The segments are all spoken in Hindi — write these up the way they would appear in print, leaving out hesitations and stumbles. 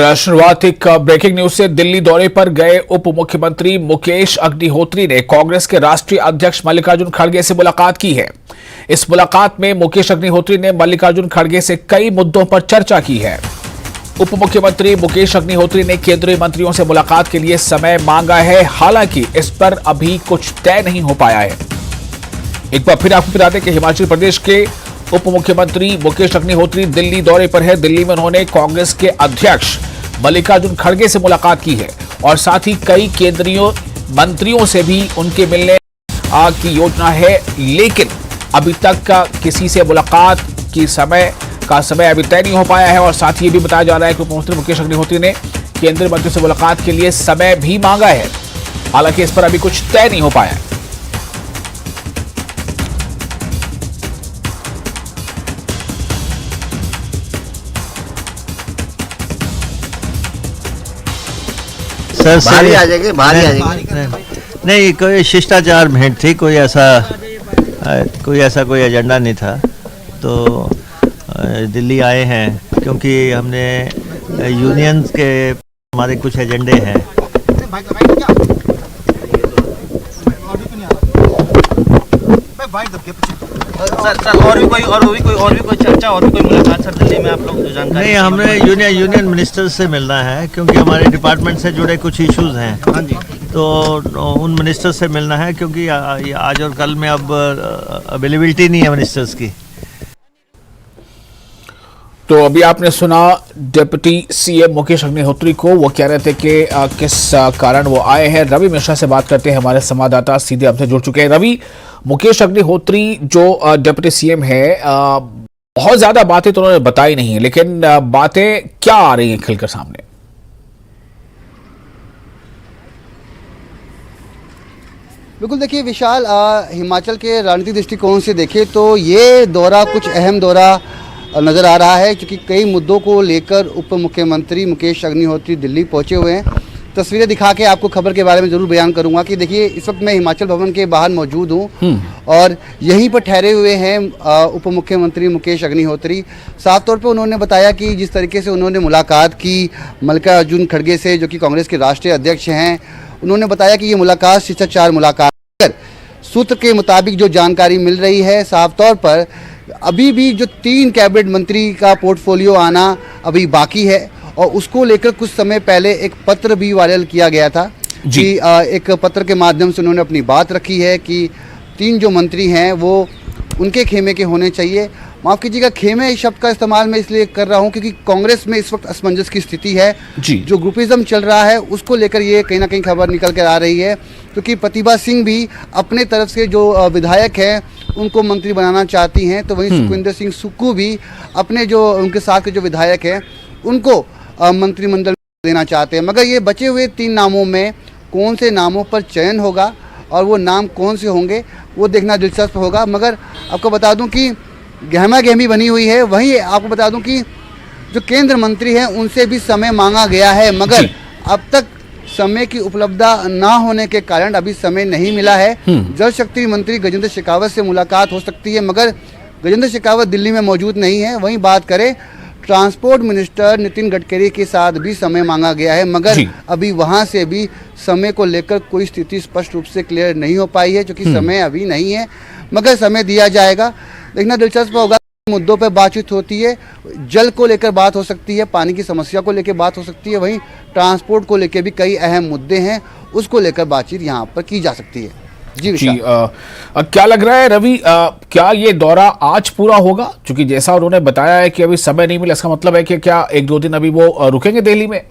शुरुआत एक ब्रेकिंग न्यूज से। दिल्ली दौरे पर गए उप मुख्यमंत्री मुकेश अग्निहोत्री ने कांग्रेस के राष्ट्रीय अध्यक्ष मल्लिकार्जुन खड़गे से मुलाकात की है। इस मुलाकात में मुकेश अग्निहोत्री ने मल्लिकार्जुन खड़गे से कई मुद्दों पर चर्चा की है। उप मुख्यमंत्री मुकेश अग्निहोत्री ने केंद्रीय मंत्रियों से मुलाकात के लिए समय मांगा है, हालांकि इस पर अभी कुछ तय नहीं हो पाया है। एक बार फिर आपको बता दें कि हिमाचल प्रदेश के उप मुख्यमंत्री मुकेश अग्निहोत्री दिल्ली दौरे पर है। दिल्ली में उन्होंने कांग्रेस के अध्यक्ष मल्लिकार्जुन खड़गे से मुलाकात की है और साथ ही कई केंद्रीय मंत्रियों से भी उनके मिलने की योजना है, लेकिन अभी तक का किसी से मुलाकात की समय अभी तय नहीं हो पाया है। और साथ ही ये भी बताया जा रहा है कि उप मुख्यमंत्री मुकेश अग्निहोत्री ने केंद्रीय मंत्रियों से मुलाकात के लिए समय भी मांगा है, हालांकि इस पर अभी कुछ तय नहीं हो पाया है। सर भारी आ जाएंगे, भारी आ जाएंगे। नहीं, कोई शिष्टाचार भेंट थी, कोई ऐसा कोई एजेंडा नहीं था। तो दिल्ली आए हैं क्योंकि हमने यूनियंस के हमारे कुछ एजेंडे हैं। सर और भी कोई चर्चा और भी कोई मुलाकात सर दिल्ली में आप लोग जो जानकारी? नहीं, हमने यूनियन मिनिस्टर से मिलना है क्योंकि हमारे डिपार्टमेंट से जुड़े कुछ इश्यूज हैं। हाँ जी। तो उन मिनिस्टर से मिलना है क्योंकि आज और कल में अब अवेलेबिलिटी नहीं है मिनिस्टर्स की। तो अभी आपने सुना डिप्टी सीएम मुकेश अग्निहोत्री को, वो कह रहे थे कि किस कारण वो आए हैं। रवि मिश्रा से बात करते हैं, हमारे संवाददाता सीधे हमसे जुड़ चुके हैं। रवि, मुकेश अग्निहोत्री जो डिप्टी सीएम है, बहुत ज्यादा बातें तो उन्होंने बताई नहीं है, लेकिन बातें क्या आ रही हैं खिलकर सामने? बिल्कुल, देखिए विशाल, हिमाचल के राजनीतिक दृष्टिकोण से देखें तो ये दौरा कुछ अहम दौरा नज़र आ रहा है, क्योंकि कई मुद्दों को लेकर उप मुख्यमंत्री मुकेश अग्निहोत्री दिल्ली पहुंचे हुए हैं। तस्वीरें दिखा के आपको खबर के बारे में ज़रूर बयान करूंगा कि देखिए, इस वक्त मैं हिमाचल भवन के बाहर मौजूद हूं और यहीं पर ठहरे हुए हैं उप मुख्यमंत्री मुकेश अग्निहोत्री। साफ तौर पर उन्होंने बताया कि जिस तरीके से उन्होंने मुलाकात की मल्लिकार्जुन खड़गे से, जो कि कांग्रेस के राष्ट्रीय अध्यक्ष हैं, उन्होंने बताया कि ये मुलाकात शिष्टाचार मुलाकात। सूत्र के मुताबिक जो जानकारी मिल रही है, साफ तौर पर अभी भी जो 3 कैबिनेट मंत्री का पोर्टफोलियो आना अभी बाकी है और उसको लेकर कुछ समय पहले एक पत्र भी वायरल किया गया था कि एक पत्र के माध्यम से उन्होंने अपनी बात रखी है कि 3 जो मंत्री हैं वो उनके खेमे के होने चाहिए। माफ़ कीजिएगा, खेमे शब्द का इस्तेमाल मैं इसलिए कर रहा हूं क्योंकि कांग्रेस में इस वक्त असमंजस की स्थिति है। जो ग्रुपिज्म चल रहा है उसको लेकर ये कहीं ना कहीं खबर निकल कर आ रही है, क्योंकि प्रतिभा सिंह भी अपने तरफ से जो विधायक हैं उनको मंत्री बनाना चाहती हैं, तो वहीं सुखविंदर सिंह सुक्खू भी अपने जो उनके साथ के जो विधायक हैं उनको मंत्रिमंडल देना चाहते हैं। मगर ये बचे हुए 3 नामों में कौन से नामों पर चयन होगा और वो नाम कौन से होंगे वो देखना दिलचस्प होगा। मगर आपको बता दूं कि गहमा गहमी बनी हुई है। वहीं आपको बता दूं कि जो केंद्र मंत्री हैं उनसे भी समय मांगा गया है, मगर अब तक समय की उपलब्धता ना होने के कारण अभी समय नहीं मिला है। जल शक्ति मंत्री गजेंद्र शेखावत से मुलाकात हो सकती है, मगर गजेंद्र शेखावत दिल्ली में मौजूद नहीं है। वहीं बात करें ट्रांसपोर्ट मिनिस्टर नितिन गडकरी के साथ भी समय मांगा गया है, मगर अभी वहां से भी समय को लेकर कोई स्थिति स्पष्ट रूप से क्लियर नहीं हो पाई है, क्योंकि समय अभी नहीं है, मगर समय दिया जाएगा। देखना दिलचस्प होगा, मुद्दों पर बातचीत होती है। जल को लेकर बात हो सकती है, पानी की समस्या को लेकर बात हो सकती है, वहीं ट्रांसपोर्ट को लेकर भी कई अहम मुद्दे हैं, उसको लेकर बातचीत यहाँ पर की जा सकती है। जी क्या लग रहा है रवि, क्या ये दौरा आज पूरा होगा? क्योंकि जैसा उन्होंने बताया है कि अभी समय नहीं मिला, इसका मतलब है कि क्या 1-2 दिन अभी वो रुकेंगे दिल्ली में?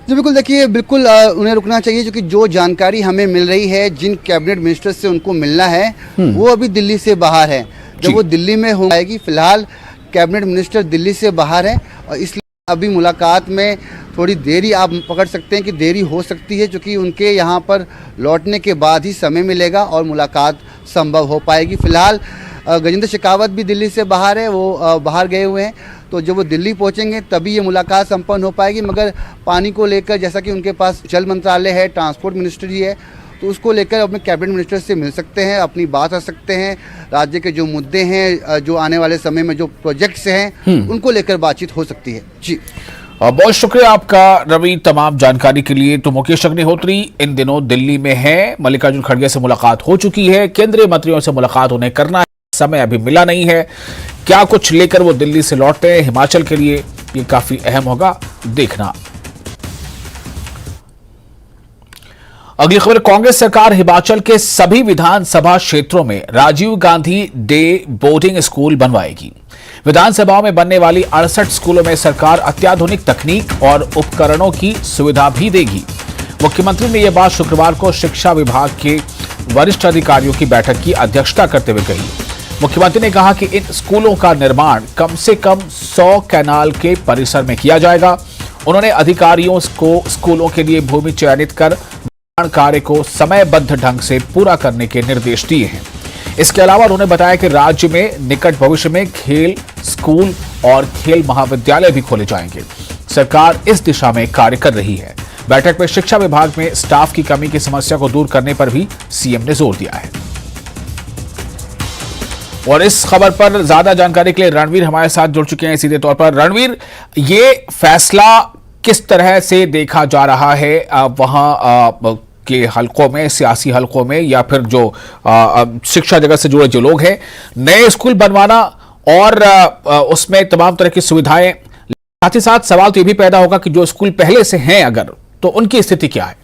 जी बिल्कुल, देखिए बिल्कुल उन्हें रुकना चाहिए, क्योंकि जो जानकारी हमें मिल रही है, जिन कैबिनेट मिनिस्टर से उनको मिलना है वो अभी दिल्ली से बाहर है। जब वो दिल्ली में हो जाएगी, फिलहाल कैबिनेट मिनिस्टर दिल्ली से बाहर है और इसलिए अभी मुलाकात में थोड़ी देरी आप पकड़ सकते हैं कि देरी हो सकती है, क्योंकि उनके यहाँ पर लौटने के बाद ही समय मिलेगा और मुलाकात संभव हो पाएगी। फिलहाल गजेंद्र शेखावत भी दिल्ली से बाहर है, वो बाहर गए हुए हैं, तो जब वो दिल्ली पहुंचेंगे तभी ये मुलाकात संपन्न हो पाएगी। मगर पानी को लेकर, जैसा कि उनके पास जल मंत्रालय है, ट्रांसपोर्ट मिनिस्ट्री है, तो उसको लेकर अपने कैबिनेट मिनिस्टर से मिल सकते हैं, अपनी बात रख सकते हैं। राज्य के जो मुद्दे हैं, जो आने वाले समय में जो प्रोजेक्ट्स हैं, उनको लेकर बातचीत हो सकती है। जी बहुत शुक्रिया आपका रवि, तमाम जानकारी के लिए। तो मुकेश अग्निहोत्री इन दिनों दिल्ली में हैं, मल्लिकार्जुन खड़गे से मुलाकात हो चुकी है, केंद्रीय मंत्रियों से मुलाकात उन्हें करना है, समय अभी मिला नहीं है। क्या कुछ लेकर वो दिल्ली से लौटते हैं हिमाचल के लिए, ये काफी अहम होगा देखना। अगली खबर, कांग्रेस सरकार हिमाचल के सभी विधानसभा क्षेत्रों में Rajiv Gandhi day boarding school बनवाएगी। विधानसभाओं में बनने वाली 68 स्कूलों में सरकार अत्याधुनिक तकनीक और उपकरणों की सुविधा भी देगी। मुख्यमंत्री ने यह बात शुक्रवार को शिक्षा विभाग के वरिष्ठ अधिकारियों की बैठक की अध्यक्षता करते हुए कही। मुख्यमंत्री ने कहा कि इन स्कूलों का निर्माण कम से कम 100 कैनाल के परिसर में किया जाएगा। उन्होंने अधिकारियों को स्कूलों के लिए भूमि चयनित कर कार्य को समयबद्ध ढंग से पूरा करने के निर्देश दिए हैं। इसके अलावा उन्होंने बताया कि राज्य में निकट भविष्य में खेल स्कूल और खेल महाविद्यालय भी खोले जाएंगे। सरकार इस दिशा में कार्य कर रही है। बैठक में शिक्षा विभाग में स्टाफ की कमी की समस्या को दूर करने पर भी सीएम ने जोर दिया है। और इस खबर पर ज्यादा जानकारी के लिए रणवीर हमारे साथ जुड़ चुके हैं सीधे तौर पर। रणवीर, ये फैसला किस तरह से देखा जा रहा है वहां के हलकों में, सियासी हलकों में, या फिर जो शिक्षा जगत से जुड़े जो लोग हैं, नए स्कूल बनवाना और उसमें तमाम तरह की सुविधाएं, साथ ही साथ सवाल तो ये भी पैदा होगा कि जो स्कूल पहले से हैं अगर, तो उनकी स्थिति क्या है?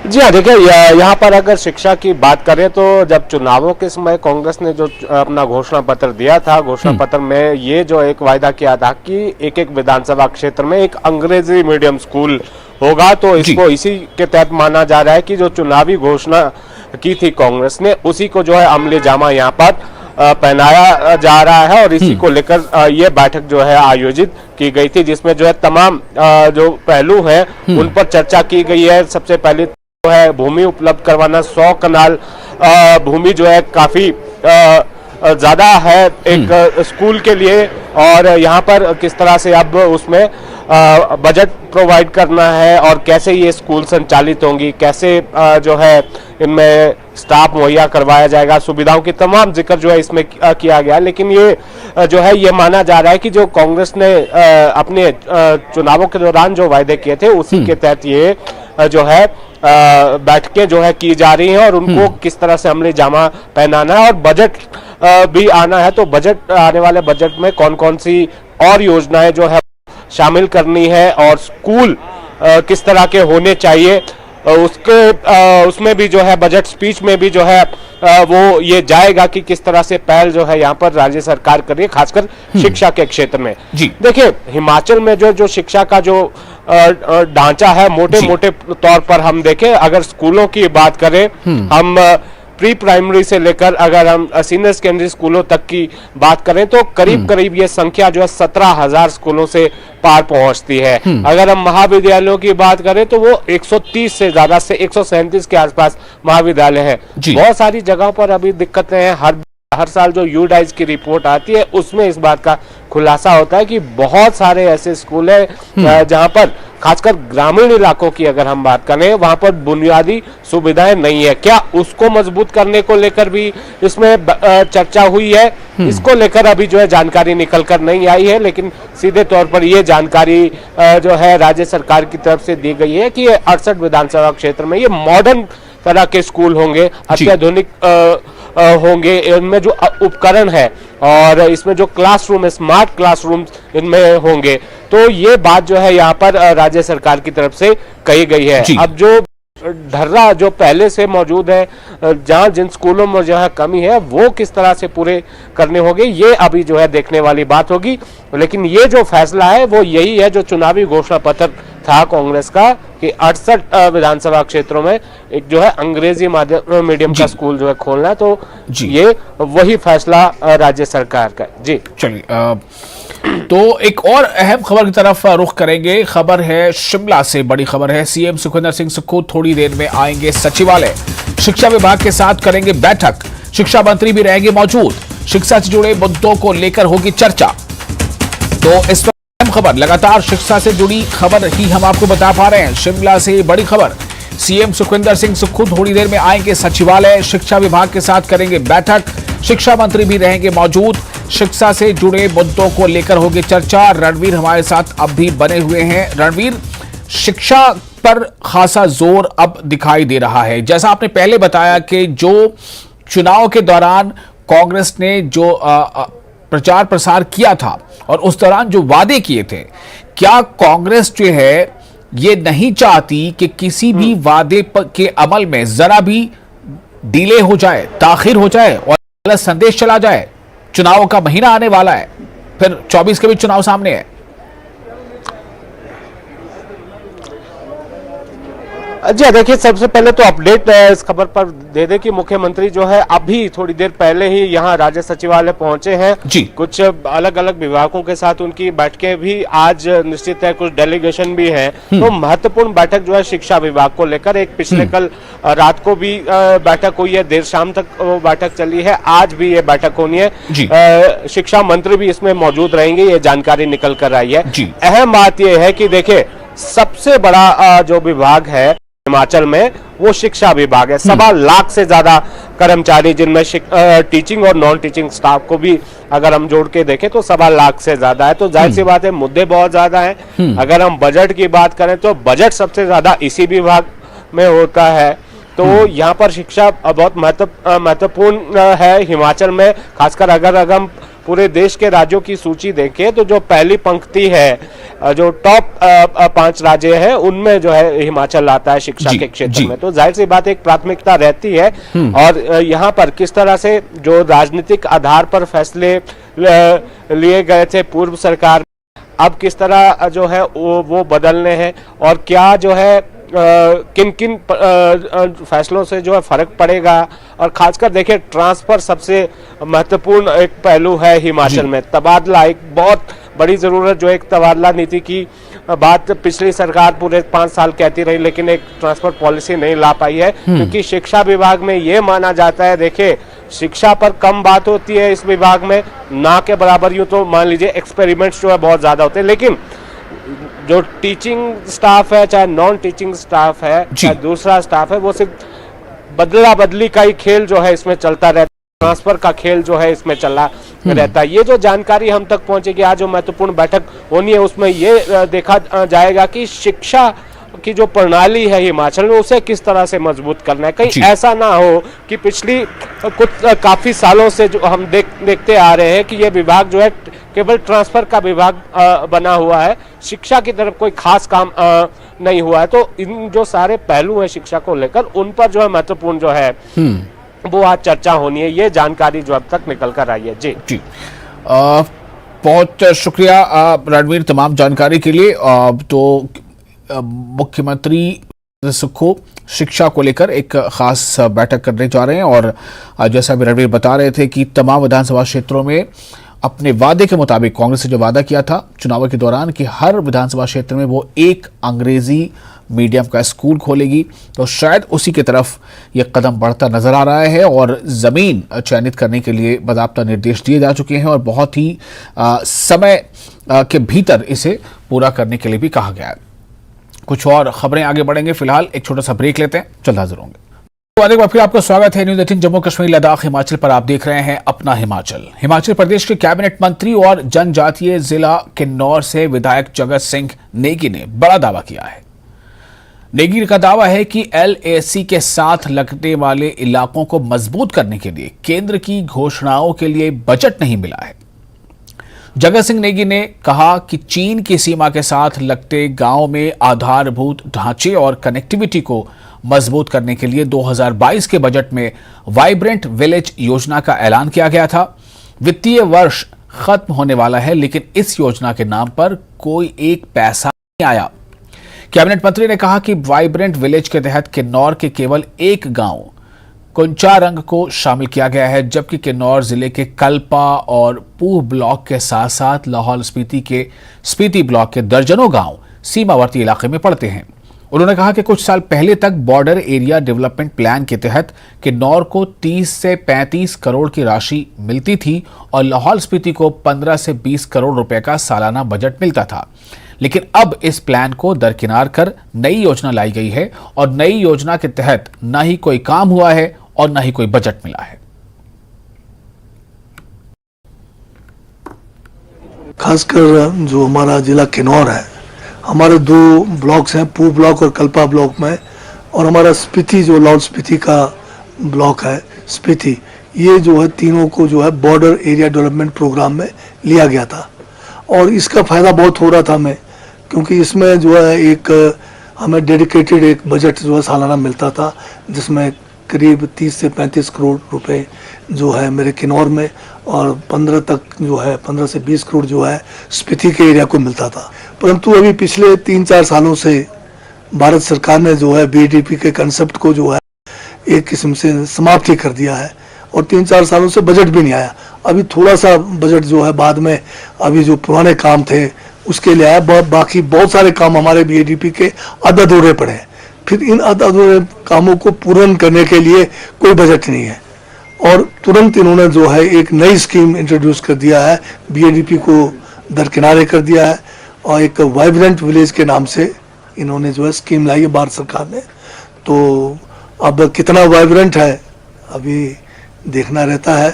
जी हाँ, देखिए यहाँ पर अगर शिक्षा की बात करें तो जब चुनावों के समय कांग्रेस ने जो अपना घोषणा पत्र दिया था, घोषणा पत्र में ये जो एक वायदा किया था कि एक एक विधानसभा क्षेत्र में एक अंग्रेजी मीडियम स्कूल होगा, तो इसको इसी के तहत माना जा रहा है कि जो चुनावी घोषणा की थी कांग्रेस ने, उसी को जो है अमली जामा यहाँ पर पहनाया जा रहा है। और इसी को लेकर ये बैठक जो है आयोजित की गई थी, जिसमें जो है तमाम जो पहलू हैं उन पर चर्चा की गई है। सबसे पहले है भूमि उपलब्ध करवाना, 100 कनाल भूमि जो है काफी ज्यादा है एक स्कूल के लिए, और यहाँ पर किस तरह से अब उसमें बजट प्रोवाइड करना है और कैसे ये स्कूल संचालित होंगी, कैसे जो है इनमें स्टाफ मुहैया करवाया जाएगा, सुविधाओं की तमाम जिक्र जो है इसमें किया गया। लेकिन ये जो है ये माना जा रहा है कि जो कांग्रेस ने अपने चुनावों के दौरान जो वायदे किए थे उसी के तहत ये जो है बैठकें जो है की जा रही हैं, और उनको किस तरह से अमली जामा पहनाना है, और बजट भी आना है। तो बजट, आने वाले बजट में कौन कौन सी और योजनाएं जो है शामिल करनी है, और स्कूल किस तरह के होने चाहिए, उसमें भी जो है बजट स्पीच में भी जो है वो ये जाएगा कि किस तरह से पहल जो है यहाँ पर राज्य सरकार कर रही है, खासकर शिक्षा के क्षेत्र में। देखिए, हिमाचल में जो शिक्षा का जो ढांचा है, मोटे मोटे तौर पर हम देखें, अगर स्कूलों की बात करें, हम प्री प्राइमरी से लेकर अगर हम सीनियर सेकेंडरी स्कूलों तक की बात करें तो करीब करीब ये संख्या जो है 17,000 स्कूलों से पार पहुंचती है। अगर हम महाविद्यालयों की बात करें तो वो 130 से ज्यादा से 137 के आसपास महाविद्यालय हैं। बहुत सारी जगहों पर अभी दिक्कतें हैं। हर साल जो यूडाइज की रिपोर्ट आती है उसमें इस बात का खुलासा होता है कि बहुत सारे ऐसे स्कूल हैं जहां पर खासकर ग्रामीण इलाकों की अगर हम बात करें, वहां पर बुनियादी सुविधाएं नहीं है। क्या उसको मजबूत करने को लेकर भी इसमें चर्चा हुई है? इसको लेकर अभी जो है जानकारी निकल कर नहीं आई है, लेकिन सीधे तौर पर ये जानकारी जो है राज्य सरकार की तरफ से दी गई है कि 68 विधानसभा क्षेत्र में ये मॉडर्न तरह के स्कूल होंगे, अत्याधुनिक होंगे, इनमें जो उपकरण है और इसमें जो क्लासरूम है, स्मार्ट क्लासरूम इनमें होंगे। तो ये बात जो है यहाँ पर राज्य सरकार की तरफ से कही गई है। अब जो ढर्रा जो पहले से मौजूद है, जहां जिन स्कूलों में जहां कमी है, वो किस तरह से पूरे करने होंगे, ये अभी जो है देखने वाली बात होगी। लेकिन ये जो फैसला है वो यही है जो चुनावी घोषणा पत्र था कांग्रेस का कि 68 विधानसभा क्षेत्रों में एक जो है अंग्रेजी मीडियम का स्कूल जो है खोलना है। तो ये वही फैसला राज्य सरकार का। जी चलिए, तो एक और अहम खबर की तरफ रुख करेंगे। खबर है शिमला से, बड़ी खबर है। सीएम सुखविंदर सिंह सुक्खू थोड़ी देर में आएंगे सचिवालय, शिक्षा विभाग के साथ करेंगे बैठक, शिक्षा मंत्री भी रहेंगे मौजूद, शिक्षा से जुड़े मुद्दों को लेकर होगी चर्चा। तो इस खबर लगातार शिक्षा से जुड़ी खबर ही हम आपको बता पा रहे हैं। शिमला से बड़ी खबर, सीएम सुखविंदर सिंह सुक्खू थोड़ी देर में आएंगे सचिवालय, शिक्षा विभाग के साथ करेंगे बैठक, शिक्षा मंत्री भी रहेंगे मौजूद। शिक्षा से जुड़े मुद्दों को लेकर होगी चर्चा। रणवीर हमारे साथ अब भी बने हुए हैं। रणवीर, शिक्षा पर खासा जोर अब दिखाई दे रहा है। जैसा आपने पहले बताया कि जो चुनाव के दौरान कांग्रेस ने जो प्रचार प्रसार किया था और उस दौरान जो वादे किए थे, क्या कांग्रेस जो है ये नहीं चाहती कि किसी भी वादे के अमल में जरा भी डिले हो जाए, ताखिर हो जाए और गलत संदेश चला जाए? चुनाव का महीना आने वाला है, फिर 24 के भी चुनाव सामने है। जी देखिए, सबसे पहले तो अपडेट इस खबर पर दे दे कि मुख्यमंत्री जो है अभी थोड़ी देर पहले ही यहाँ राज्य सचिवालय पहुंचे हैं जी। कुछ अलग अलग विभागों के साथ उनकी बैठकें भी आज निश्चित है, कुछ डेलीगेशन भी है। तो महत्वपूर्ण बैठक जो है शिक्षा विभाग को लेकर, एक पिछले कल रात को भी बैठक हुई है, देर शाम तक वो बैठक चली है, आज भी ये बैठक होनी है। शिक्षा मंत्री भी इसमें मौजूद रहेंगे, ये जानकारी निकल कर आई है। अहम बात यह है कि देखिए, सबसे बड़ा जो विभाग है हिमाचल में वो शिक्षा विभाग है। 1.25 लाख से ज्यादा कर्मचारी, जिनमें टीचिंग और नॉन टीचिंग स्टाफ को भी अगर हम जोड़ के देखें तो 1.25 लाख से ज्यादा है। तो जाहिर सी बात है, मुद्दे बहुत ज्यादा हैं। अगर हम बजट की बात करें तो बजट सबसे ज्यादा इसी विभाग में होता है। तो यहाँ पर शिक्षा बहुत महत्वपूर्ण है हिमाचल में, खासकर अगर हम पूरे देश के राज्यों की सूची देखें तो जो पहली पंक्ति है, जो टॉप 5 राज्य हैं, उनमें जो है हिमाचल आता है शिक्षा के क्षेत्र में। तो जाहिर सी बात एक प्राथमिकता रहती है। और यहाँ पर किस तरह से जो राजनीतिक आधार पर फैसले लिए गए थे पूर्व सरकार, अब किस तरह जो है वो बदलने हैं और क्या जो है किन किन फैसलों से जो है फर्क पड़ेगा। और खासकर देखिए, ट्रांसफर सबसे महत्वपूर्ण एक पहलू है हिमाचल में। तबादला एक बहुत बड़ी जरूरत, जो एक तबादला नीति की बात पिछली सरकार पूरे 5 साल कहती रही, लेकिन एक ट्रांसफर पॉलिसी नहीं ला पाई है। क्योंकि शिक्षा विभाग में ये माना जाता है, देखिए शिक्षा पर कम बात होती है इस विभाग में, ना के बराबर यूं तो मान लीजिए एक्सपेरिमेंट्स जो है बहुत ज्यादा होते हैं, लेकिन जो टीचिंग स्टाफ है, चाहे नॉन टीचिंग स्टाफ है, चाहे दूसरा स्टाफ है, वो सिर्फ बदला बदली का ही खेल जो है इसमें चलता रहता है, ट्रांसफर का खेल जो है इसमें चला रहता है। ये जो जानकारी हम तक पहुंचेगी, आज जो महत्वपूर्ण बैठक होनी है उसमें ये देखा जाएगा कि शिक्षा की जो प्रणाली है हिमाचल में, उसे किस तरह से मजबूत करना है। कहीं ऐसा ना हो कि पिछली काफी सालों से जो हम देखते आ रहे हैं कि ये विभाग जो है केवल ट्रांसफर का विभाग बना हुआ है, शिक्षा की तरफ कोई खास काम नहीं हुआ है। तो इन जो सारे पहलू हैं शिक्षा को लेकर, उन पर जो है महत्वपूर्ण जो है वो आज चर्चा होनी है। ये जानकारी जो अब तक निकल कर आई है। जी बहुत शुक्रिया रणवीर तमाम जानकारी के लिए। तो मुख्यमंत्री सुक्खू शिक्षा को लेकर एक खास बैठक करने जा रहे हैं और जैसा भी रणवीर बता रहे थे कि तमाम विधानसभा क्षेत्रों में अपने वादे के मुताबिक कांग्रेस ने जो वादा किया था चुनाव के दौरान कि हर विधानसभा क्षेत्र में वो एक अंग्रेजी मीडियम का स्कूल खोलेगी, तो शायद उसी की तरफ ये कदम बढ़ता नजर आ रहा है और जमीन चयनित करने के लिए बाकायदा निर्देश दिए जा चुके हैं और बहुत ही समय के भीतर इसे पूरा करने के लिए भी कहा गया है। कुछ और खबरें आगे बढ़ेंगे, फिलहाल एक छोटा सा ब्रेक लेते हैं, जल्द हाजिर होंगे। तो एक बार फिर आपका स्वागत है न्यूज़ 18 जम्मू कश्मीर लद्दाख हिमाचल पर। आप देख रहे हैं अपना हिमाचल। हिमाचल प्रदेश के कैबिनेट मंत्री और जनजातीय जिला किन्नौर से विधायक जगत सिंह नेगी ने बड़ा दावा किया है। नेगी का दावा है कि LAC के साथ लगने वाले इलाकों को मजबूत करने के लिए केंद्र की घोषणाओं के लिए बजट नहीं मिला है। जगत सिंह नेगी ने कहा कि चीन की सीमा के साथ लगते गांव में आधारभूत ढांचे और कनेक्टिविटी को मजबूत करने के लिए 2022 के बजट में वाइब्रेंट विलेज योजना का ऐलान किया गया था। वित्तीय वर्ष खत्म होने वाला है, लेकिन इस योजना के नाम पर कोई एक पैसा नहीं आया। कैबिनेट मंत्री ने कहा कि वाइब्रेंट विलेज के तहत किन्नौर के केवल एक गांव कुंचारंग को शामिल किया गया है, जबकि किन्नौर जिले के कल्पा और पूह ब्लॉक के साथ साथ लाहौल स्पीति ब्लॉक के दर्जनों गांव सीमावर्ती इलाके में पड़ते हैं। उन्होंने कहा कि कुछ साल पहले तक बॉर्डर एरिया डेवलपमेंट प्लान के तहत किन्नौर को 30 से 35 करोड़ की राशि मिलती थी और लाहौल स्पीति को 15 से 20 करोड़ रुपए का सालाना बजट मिलता था। लेकिन अब इस प्लान को दरकिनार कर नई योजना लाई गई है और नई योजना के तहत न ही कोई काम हुआ है और न ही कोई बजट मिला है। खासकर जो हमारा जिला किन्नौर है, हमारे 2 ब्लॉक्स हैं, पूर्व ब्लॉक और कल्पा ब्लॉक में, और हमारा स्पीति जो लाहौल स्पीति का ब्लॉक है स्पीति, ये जो है तीनों को जो है बॉर्डर एरिया डेवलपमेंट प्रोग्राम में लिया गया था। और इसका फ़ायदा बहुत हो रहा था हमें, क्योंकि इसमें जो है एक हमें डेडिकेटेड एक बजट जो है सालाना मिलता था, जिसमें करीब 30 से 35 करोड़ रुपए जो है मेरे किन्नौर में, और 15 तक जो है 15 से 20 करोड़ जो है स्पीति के एरिया को मिलता था। परंतु अभी पिछले 3-4 सालों से भारत सरकार ने जो है बीडीपी के कंसेप्ट को जो है एक किस्म से समाप्त ही कर दिया है, और 3-4 सालों से बजट भी नहीं आया। अभी थोड़ा सा बजट जो है बाद में, अभी जो पुराने काम थे उसके लिए आया, बाकी बहुत सारे काम हमारे बीडीपी के आधा अधूरे पड़े हैं। फिर इन आधा अधूरे कामों को पूर्ण करने के लिए कोई बजट नहीं है, और तुरंत इन्होंने जो है एक नई स्कीम इंट्रोड्यूस कर दिया है, बीडीपी को दरकिनारे कर दिया है, और एक वाइब्रेंट विलेज के नाम से इन्होंने जो है स्कीम लाई है भारत सरकार ने। तो अब कितना वाइब्रेंट है अभी देखना रहता है।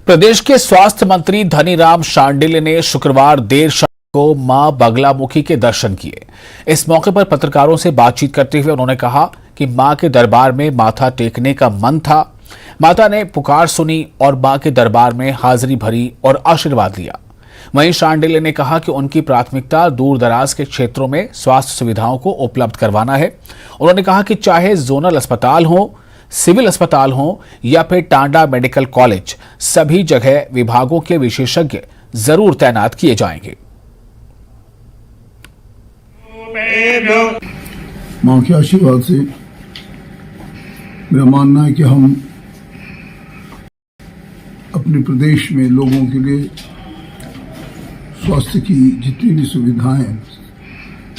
प्रदेश के स्वास्थ्य मंत्री धनीराम शांडिल्य ने शुक्रवार देर शाम को मां बगलामुखी के दर्शन किए। इस मौके पर पत्रकारों से बातचीत करते हुए उन्होंने कहा कि मां के दरबार में माथा टेकने का मन था। माता ने पुकार सुनी और मां के दरबार में हाजिरी भरी और आशीर्वाद लिया। वहीं शांडिल्य ने कहा कि उनकी प्राथमिकता दूर दराज के क्षेत्रों में स्वास्थ्य सुविधाओं को उपलब्ध करवाना है। उन्होंने कहा कि चाहे जोनल अस्पताल हो, सिविल अस्पताल हो या फिर टांडा मेडिकल कॉलेज, सभी जगह विभागों के विशेषज्ञ जरूर तैनात किए जाएंगे। मां के आशीर्वाद से मेरा मानना है कि हम अपने प्रदेश में लोगों के लिए स्वास्थ्य की जितनी भी सुविधाएं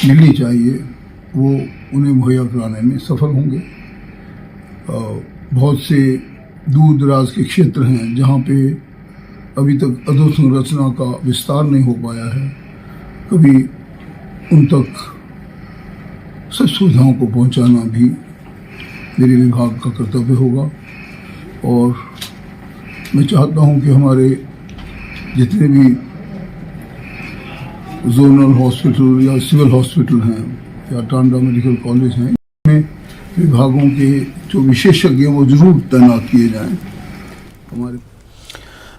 मिलनी चाहिए वो उन्हें मुहैया कराने में सफल होंगे। बहुत से दूर दराज के क्षेत्र हैं जहां पे अभी तक अधोसंरचना का विस्तार नहीं हो पाया है, कभी उन तक सब सुविधाओं को पहुंचाना भी मेरे विभाग का कर्तव्य होगा। और मैं चाहता हूं कि हमारे जितने भी जोनल हॉस्पिटल या सिविल हॉस्पिटल हैं या टांडा मेडिकल कॉलेज हैं, इसमें विभागों के जो विशेषज्ञ हैं वो जरूर तैनात किए जाएं। हमारे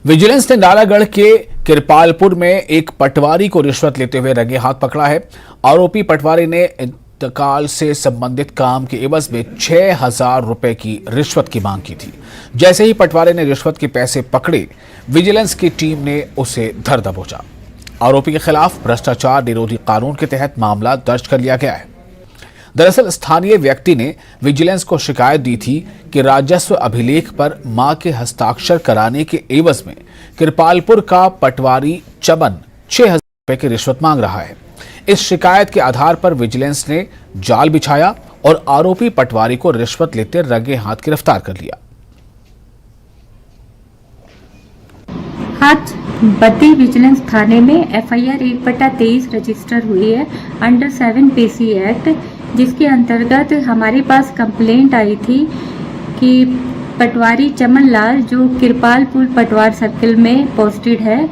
विजिलेंस ने नालागढ़ के किरपालपुर में एक पटवारी को रिश्वत लेते हुए रंगे हाथ पकड़ा है। आरोपी पटवारी ने इंतकाल से संबंधित काम के एवज में 6,000 रुपए की रिश्वत की मांग की थी। जैसे ही पटवारी ने रिश्वत के पैसे पकड़े, विजिलेंस की टीम ने उसे धर दबोचा। आरोपी के खिलाफ भ्रष्टाचार निरोधी कानून के तहत मामला दर्ज कर लिया गया है। दरअसल स्थानीय व्यक्ति ने विजिलेंस को शिकायत दी थी कि राजस्व अभिलेख पर मां के हस्ताक्षर कराने के एवज में किरपालपुर का पटवारी चमन 6,000 रुपए की रिश्वत मांग रहा है। इस शिकायत के आधार पर विजिलेंस ने जाल बिछाया और आरोपी पटवारी को रिश्वत लेते रंगे हाथ गिरफ्तार कर लिया। आज बद्दी विजिलेंस थाने में एफआईआर 1/23 रजिस्टर हुई है अंडर 7 पेशी एक्ट, जिसके अंतर्गत हमारे पास कंप्लेंट आई थी कि पटवारी चमन लाल जो किरपालपुर पटवार सर्किल में पोस्टेड है,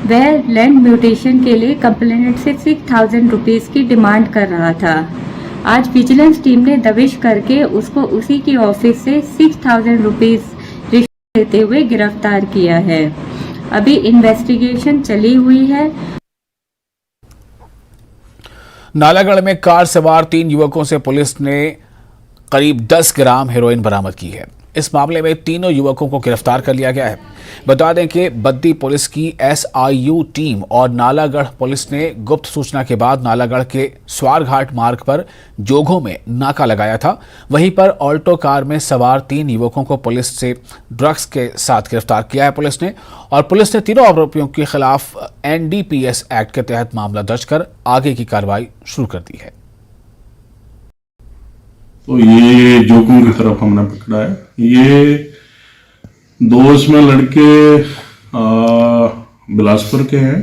वह लैंड म्यूटेशन के लिए कंप्लेनेंट से 6,000 रुपीज़ की डिमांड कर रहा था। आज विजिलेंस टीम ने दबिश करके उसको उसी की ऑफिस से 6,000 रुपीज़ रिश्वत लेते हुए गिरफ्तार किया है। अभी इन्वेस्टिगेशन चली हुई है। नालागढ़ में कार सवार 3 युवकों से पुलिस ने करीब 10 ग्राम हेरोइन बरामद की है। इस मामले में तीनों युवकों को गिरफ्तार कर लिया गया है। बता दें कि बद्दी पुलिस की SIU टीम और नालागढ़ पुलिस ने गुप्त सूचना के बाद नालागढ़ के स्वारघाट मार्ग पर जोघों में नाका लगाया था। वहीं पर ऑल्टो कार में सवार 3 युवकों को पुलिस से ड्रग्स के साथ गिरफ्तार किया है पुलिस ने, और पुलिस ने तीनों आरोपियों के खिलाफ NDPS एक्ट के तहत मामला दर्ज कर आगे की कार्रवाई शुरू कर दी है। तो ये जोकों की तरफ हमने पकड़ा है। ये 2 इसमें लड़के बिलासपुर के हैं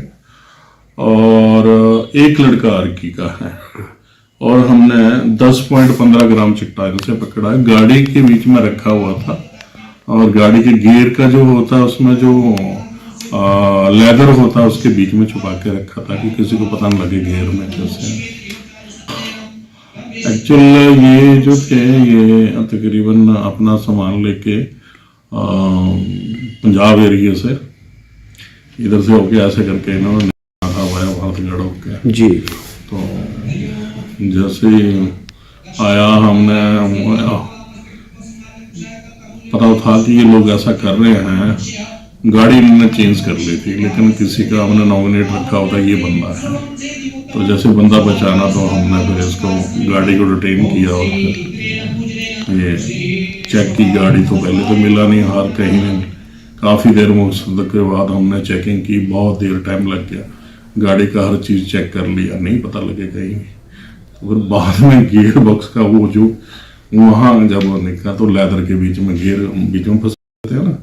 और एक लड़का आरकी का है, और हमने 10.15 ग्राम चिट्टा इनसे पकड़ा है। गाड़ी के बीच में रखा हुआ था, और गाड़ी के गियर का जो होता है उसमें जो लेदर होता है उसके बीच में छुपा के रखा था कि किसी को पता न लगे गियर में कैसे। एक्चुअल ये जो थे ये तकरीबन अपना सामान लेके पंजाब एरिया से इधर से होके ऐसे करके इन्होंने भारतगढ़ होके जी। तो जैसे आया हमने पता था कि ये लोग ऐसा कर रहे हैं, गाड़ी इन्होंने चेंज कर ली थी, लेकिन किसी का हमने नॉमिनेट रखा होता ये बंदा है। तो जैसे बंदा बचाना तो हमने फिर इसको गाड़ी को डिटेन किया, और फिर ये चेक की गाड़ी। तो पहले तो मिला नहीं हार कहीं नहीं, काफ़ी देर मुकसद के बाद हमने चेकिंग की, बहुत देर टाइम लग गया। गाड़ी का हर चीज़ चेक कर लिया, नहीं पता लगे कहीं। तो फिर बाद में गियर बॉक्स का वो जो वहाँ जब वो निकला तो लेदर के बीच में गियर बीच में फंस थे ना।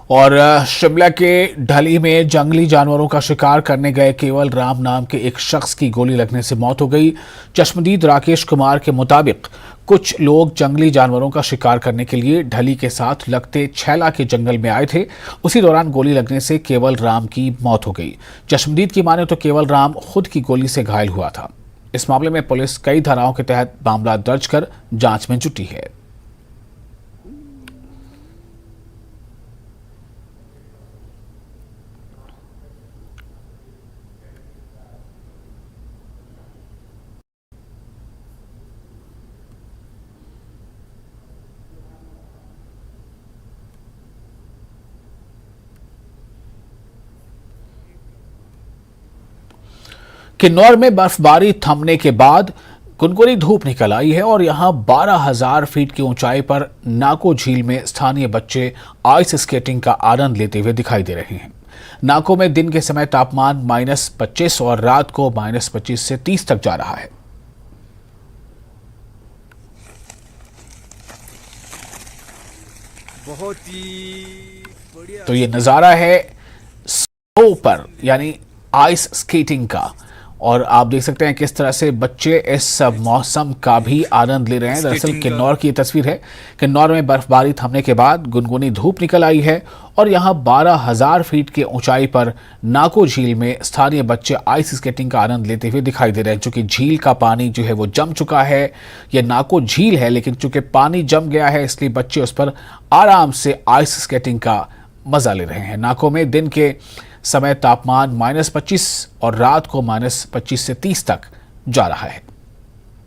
और शिमला के ढली में जंगली जानवरों का शिकार करने गए केवल राम नाम के एक शख्स की गोली लगने से मौत हो गई। चश्मदीद राकेश कुमार के मुताबिक कुछ लोग जंगली जानवरों का शिकार करने के लिए ढली के साथ लगते छैला के जंगल में आए थे। उसी दौरान गोली लगने से केवल राम की मौत हो गई। चश्मदीद की माने तो केवल राम खुद की गोली से घायल हुआ था। इस मामले में पुलिस कई धाराओं के तहत मामला दर्ज कर जांच में जुटी है। किन्नौर में बर्फबारी थमने के बाद गुनगुनी धूप निकल आई है और यहां 12,000 फीट की ऊंचाई पर नाको झील में स्थानीय बच्चे आइस स्केटिंग का आनंद लेते हुए दिखाई दे रहे हैं। नाको में दिन के समय तापमान -25 और रात को -25 से 30 तक जा रहा है। बहुत ही बढ़िया। तो ये नजारा है स्नो पर यानी आइस स्केटिंग का, और आप देख सकते हैं किस तरह से बच्चे इस मौसम का भी आनंद ले रहे हैं। दरअसल किन्नौर की ये तस्वीर है। किन्नौर में बर्फबारी थमने के बाद गुनगुनी धूप निकल आई है और यहाँ 12,000 फीट की ऊंचाई पर नाको झील में स्थानीय बच्चे आइस स्केटिंग का आनंद लेते हुए दिखाई दे रहे हैं। चूंकि झील का पानी जो है वो जम चुका है, ये नाको झील है, लेकिन चूंकि पानी जम गया है इसलिए बच्चे उस पर आराम से आइस स्केटिंग का मजा ले रहे हैं। नाको में दिन के समय तापमान -25 और रात को -25 से 30 तक जा रहा है।